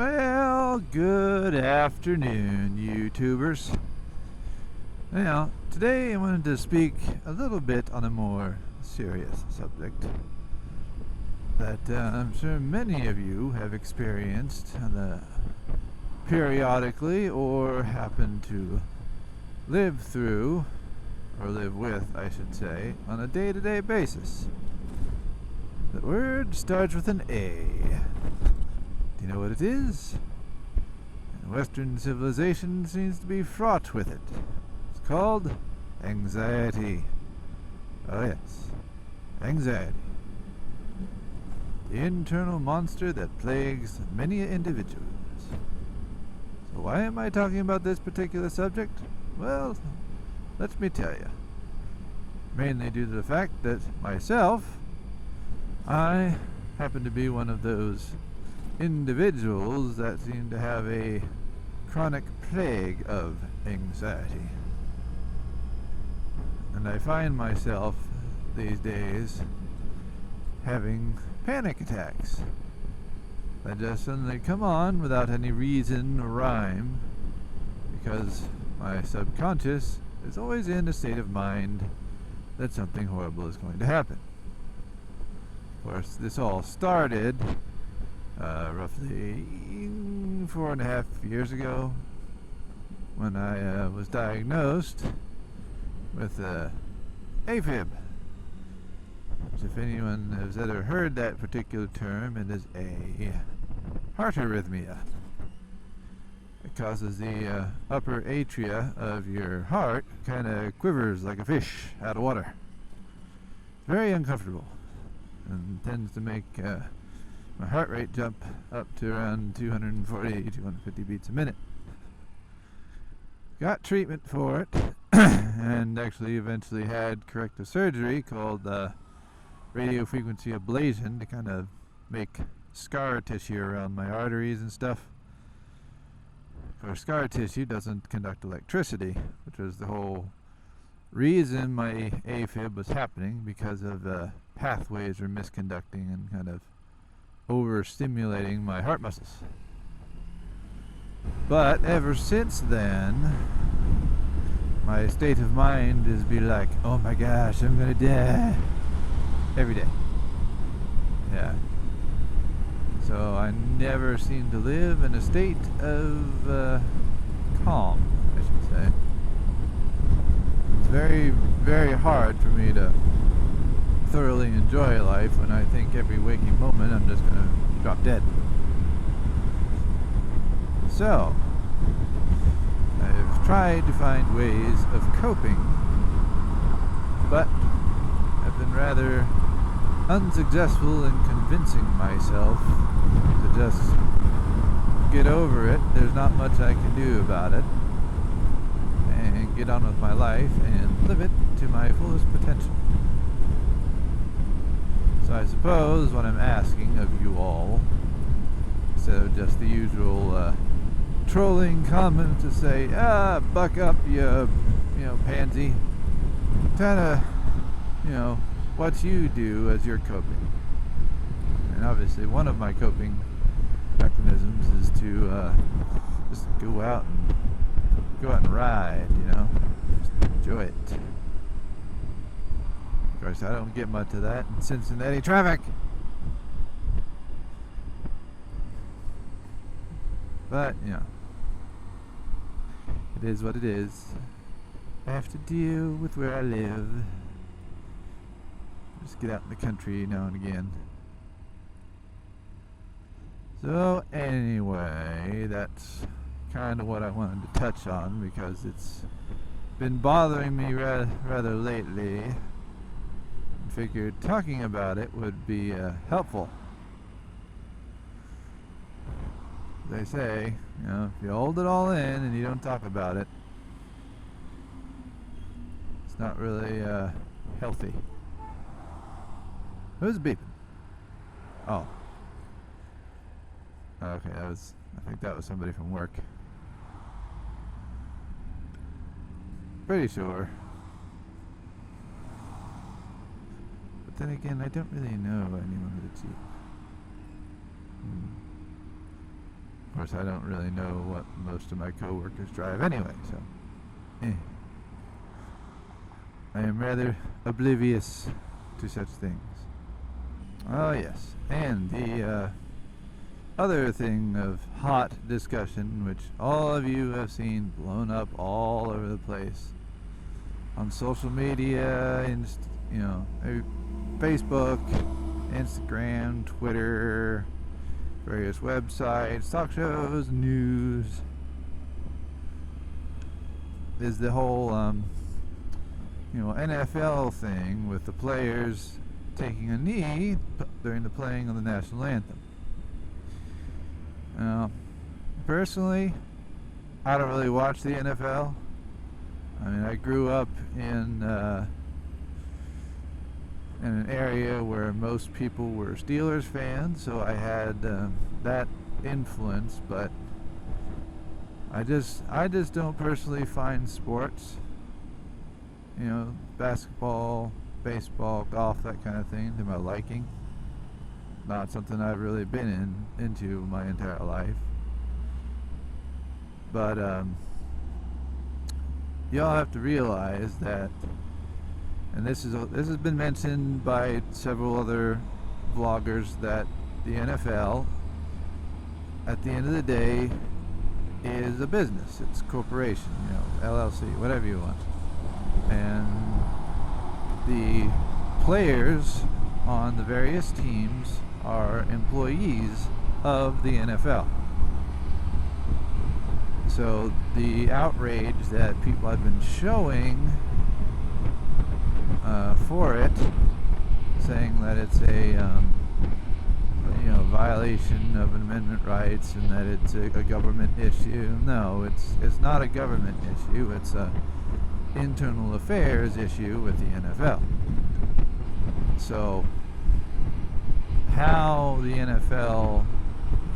Well, good afternoon, YouTubers. Now, today I wanted to speak a little bit on a more serious subject that I'm sure many of you have experienced periodically or happen to live through, or live with, I should say, on a day-to-day basis. The word starts with an A. Do you know what it is? And Western civilization seems to be fraught with it. It's called anxiety. Oh yes, anxiety. The internal monster that plagues many individuals. So why am I talking about this particular subject? Well, let me tell you. Mainly due to the fact that myself, I happen to be one of those individuals that seem to have a chronic plague of anxiety. And I find myself these days having panic attacks that just suddenly come on without any reason or rhyme, because my subconscious is always in a state of mind that something horrible is going to happen. Of course, this all started roughly 4.5 years ago when I was diagnosed with AFib. Which, if anyone has ever heard that particular term, it is a heart arrhythmia. It causes the upper atria of your heart kind of quivers like a fish out of water. Very uncomfortable, and tends to make my heart rate jump up to around 240, 250 beats a minute. Got treatment for it, and actually eventually had corrective surgery called radio frequency ablation to kind of make scar tissue around my arteries and stuff. Of course, scar tissue doesn't conduct electricity, which was the whole reason my AFib was happening, because of pathways were misconducting and kind of overstimulating my heart muscles. But ever since then, my state of mind is be like, oh my gosh, I'm gonna die. Every day. Yeah. So I never seem to live in a state of calm, I should say. It's very, very hard for me to thoroughly enjoy life when I think every waking moment I'm just gonna drop dead. So, I've tried to find ways of coping, but I've been rather unsuccessful in convincing myself to just get over it. There's not much I can do about it, and get on with my life and live it to my fullest potential. So I suppose what I'm asking of you all, instead of just the usual trolling comment to say, buck up, you pansy, kinda, what you do as you're coping. And obviously one of my coping mechanisms is to just go out and ride, just enjoy it. Of course, I don't get much of that in Cincinnati traffic. But, it is what it is. I have to deal with where I live. Just get out in the country now and again. So anyway, that's kind of what I wanted to touch on, because it's been bothering me rather lately. I figured talking about it would be helpful. They say, if you hold it all in and you don't talk about it, it's not really healthy. Who's beeping? Oh. Okay, I think that was somebody from work. Pretty sure. But then again, I don't really know anyone with a Jeep. Of course, I don't really know what most of my coworkers drive anyway, so I am rather oblivious to such things. Oh yes, and the other thing of hot discussion, which all of you have seen blown up all over the place on social media, Facebook, Instagram, Twitter, various websites, talk shows, news, is the whole NFL thing with the players taking a knee during the playing of the national anthem. Personally, I don't really watch the NFL. I mean, I grew up in an area where most people were Steelers fans, so I had that influence, but I just don't personally find sports, basketball, baseball, golf, that kind of thing, to my liking. Not something I've really been into my entire life. But y'all have to realize that, and this has been mentioned by several other vloggers, that the NFL, at the end of the day, is a business. It's a corporation, LLC, whatever you want. And the players on the various teams are employees of the NFL. So the outrage that people have been showing for it, saying that it's a violation of amendment rights and that it's a government issue. No, it's not a government issue. It's a internal affairs issue with the NFL. So how the NFL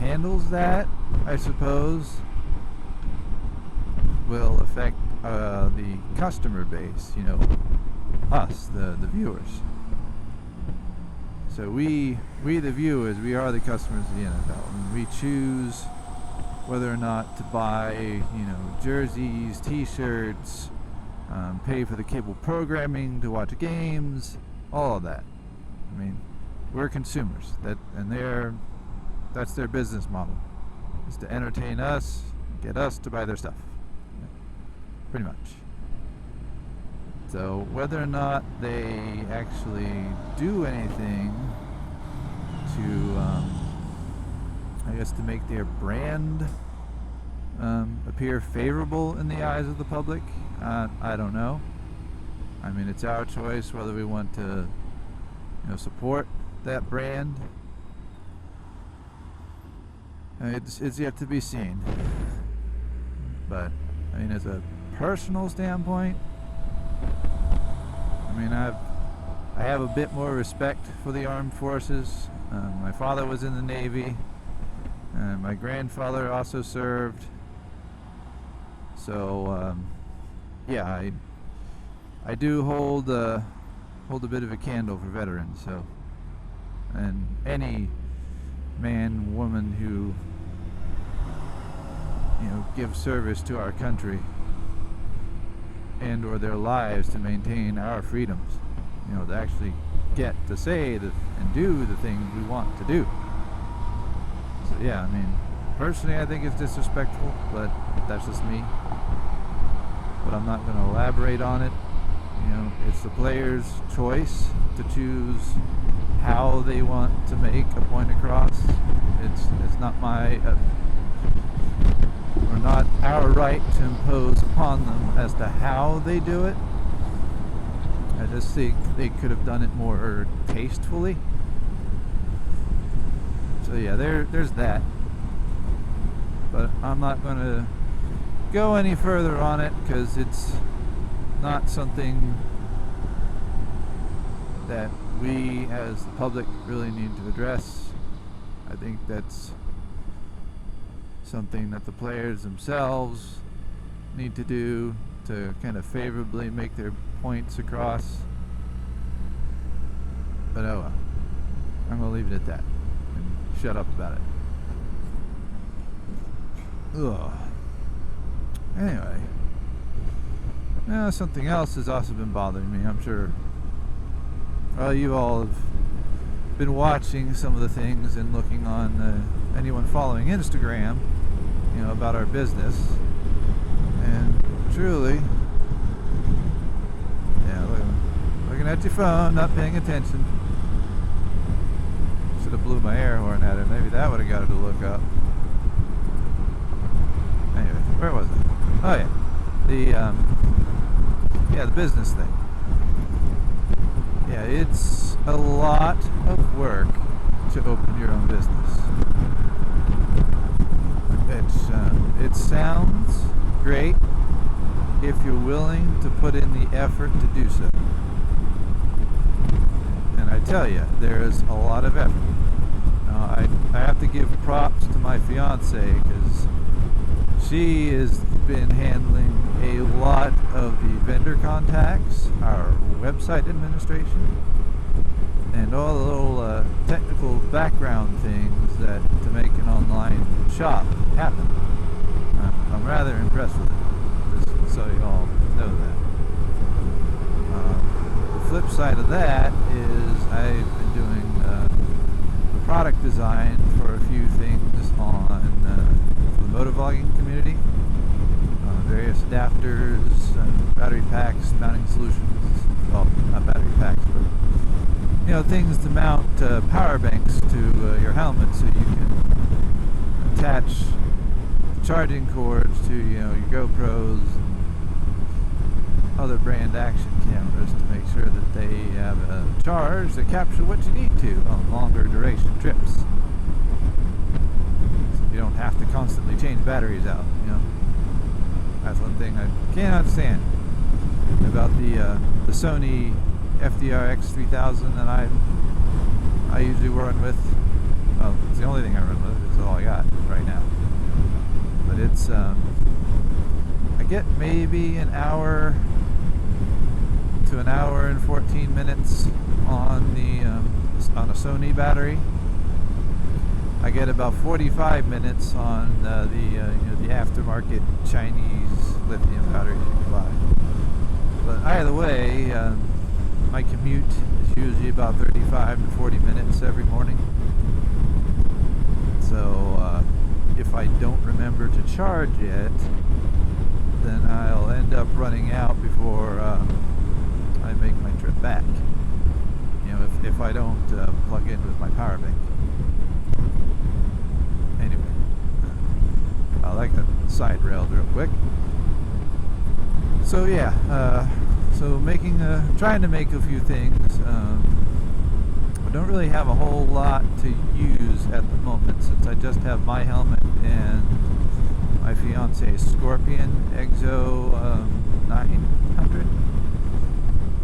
handles that, I suppose, will affect the customer base, us, the viewers. So we the viewers, we are the customers of the NFL, and we choose whether or not to buy, jerseys, t-shirts, pay for the cable programming to watch games, all of that. I mean, we're consumers, that's their business model, is to entertain us, get us to buy their stuff, pretty much. So whether or not they actually do anything to, to make their brand appear favorable in the eyes of the public, I don't know. I mean, it's our choice whether we want to, support that brand. It's yet to be seen. But I mean, as a personal standpoint, I mean, I have a bit more respect for the armed forces. My father was in the Navy, and my grandfather also served. So, yeah, I do hold a bit of a candle for veterans. So, and any man, woman who gives service to our country and or their lives to maintain our freedoms, to actually get to say and do the things we want to do. So yeah, I mean, personally I think it's disrespectful, but that's just me. But I'm not going to elaborate on it. It's the player's choice to choose how they want to make a point across. It's not or not our right to impose upon them as to how they do it. I just think they could have done it more tastefully. So yeah, there's that. But I'm not going to go any further on it because it's not something that we as the public really need to address. I think that's something that the players themselves need to do to kind of favorably make their points across. But oh well, I'm going to leave it at that and shut up about it. Ugh. Anyway, something else has also been bothering me. I'm sure you all have been watching some of the things and looking on anyone following Instagram, about our business. And truly, looking at your phone, not paying attention. Should have blew my air horn at her. Maybe that would have got her to look up. Anyway, where was it? Oh yeah, the business thing. Yeah, it's a lot of work to open your own business. It sounds great if you're willing to put in the effort to do so. And I tell you, there is a lot of effort. I have to give props to my fiance because she has been handling a lot of the vendor contacts, our website administration, and all the little technical background things that to make an online shop happen. I'm rather impressed with it, just so you all know that. The flip side of that is I've been doing the product design for a few things on for the motovlogging community, various adapters, battery packs, mounting solutions. Well, not battery packs, but things to mount power banks to your helmet, so you can attach charging cords to your GoPros and other brand action cameras to make sure that they have a charge that capture what you need to on longer duration trips. So you don't have to constantly change batteries out. That's one thing I can't understand about the Sony FDR-x3000 that I usually run with. Well, it's the only thing I run with. It's all I got right now. But it's I get maybe an hour to an hour and 14 minutes on a Sony battery. I get about 45 minutes on the aftermarket Chinese lithium batteries you can buy. But either way, my commute is usually about 35 to 40 minutes every morning. So if I don't remember to charge it, then I'll end up running out before I make my trip back. If I don't plug in with my power bank. Anyway, I like that side railed real quick. So yeah, trying to make a few things. I don't really have a whole lot to use at the moment since I just have my helmet and my fiance's Scorpion Exo 900.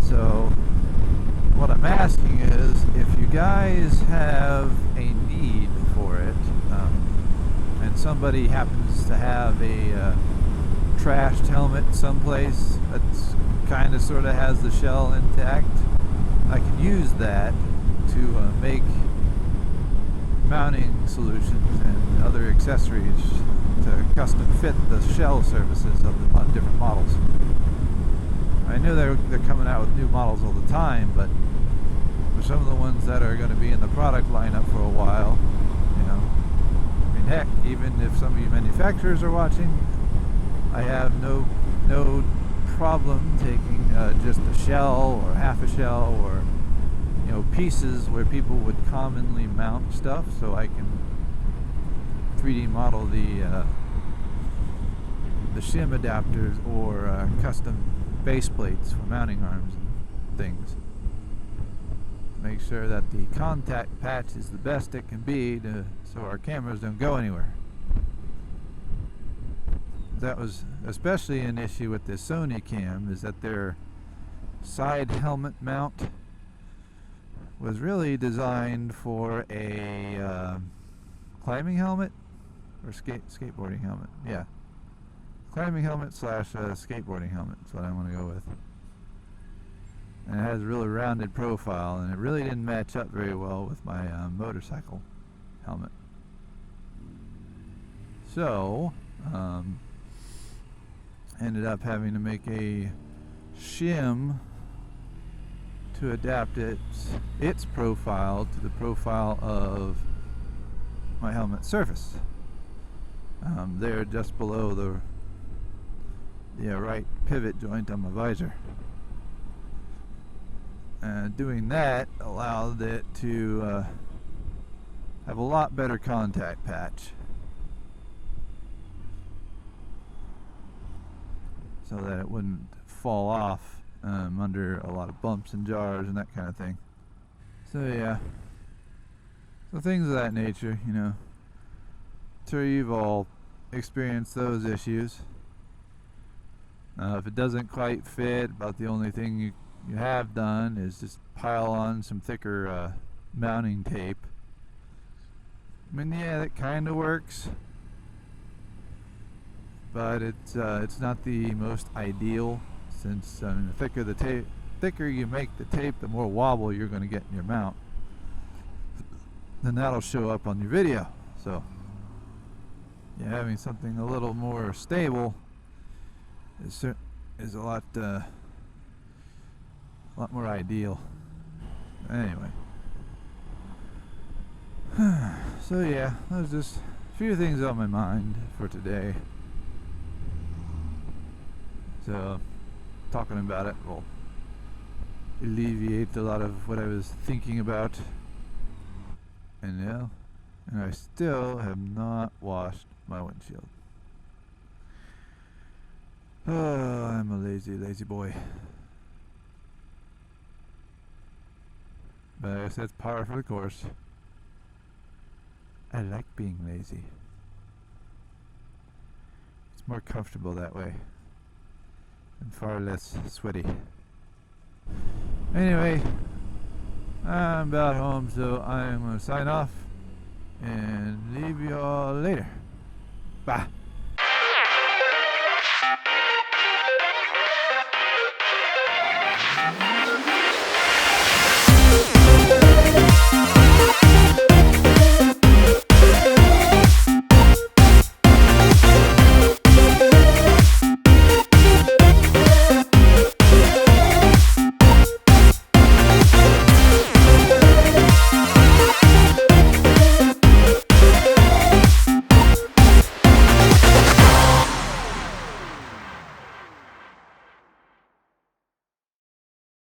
So what I'm asking is if you guys have a need for it, and somebody happens to have a trashed helmet someplace that's kind of sort of has the shell intact, I can use that to make mounting solutions and other accessories to custom fit the shell surfaces of the different models. I know they're coming out with new models all the time, but for some of the ones that are going to be in the product lineup for a while, I mean, heck, even if some of you manufacturers are watching, I have no problem taking just a shell or half a shell or pieces where people would commonly mount stuff, so I can 3D model the shim adapters or custom base plates for mounting arms and things. Make sure that the contact patch is the best it can be so our cameras don't go anywhere. That was especially an issue with this Sony cam, is that their side helmet mount was really designed for a climbing helmet or skateboarding helmet. Yeah, climbing helmet / skateboarding helmet is what I want to go with. And it has a really rounded profile, and it really didn't match up very well with my motorcycle helmet. So Ended up having to make a shim to adapt its profile to the profile of my helmet surface. There, just below the right pivot joint on my visor. And doing that allowed it to have a lot better contact patch, so that it wouldn't fall off under a lot of bumps and jars and that kind of thing. So yeah, so things of that nature, you know. Sure, you've all experienced those issues. If it doesn't quite fit, about the only thing you have done is just pile on some thicker mounting tape. I mean, yeah, that kind of works, but it's not the most ideal, since the thicker the tape, thicker you make the tape, the more wobble you're going to get in your mount. Then that'll show up on your video. So yeah, having something a little more stable is a lot more ideal. Anyway, so yeah, there's just a few things on my mind for today. So talking about it will alleviate a lot of what I was thinking about. And yeah, and I still have not washed my windshield. Oh, I'm a lazy boy. But I guess that's par for the course. I like being lazy. It's more comfortable that way, and far less sweaty. Anyway, I'm about home, so I'm going to sign off and leave you all later.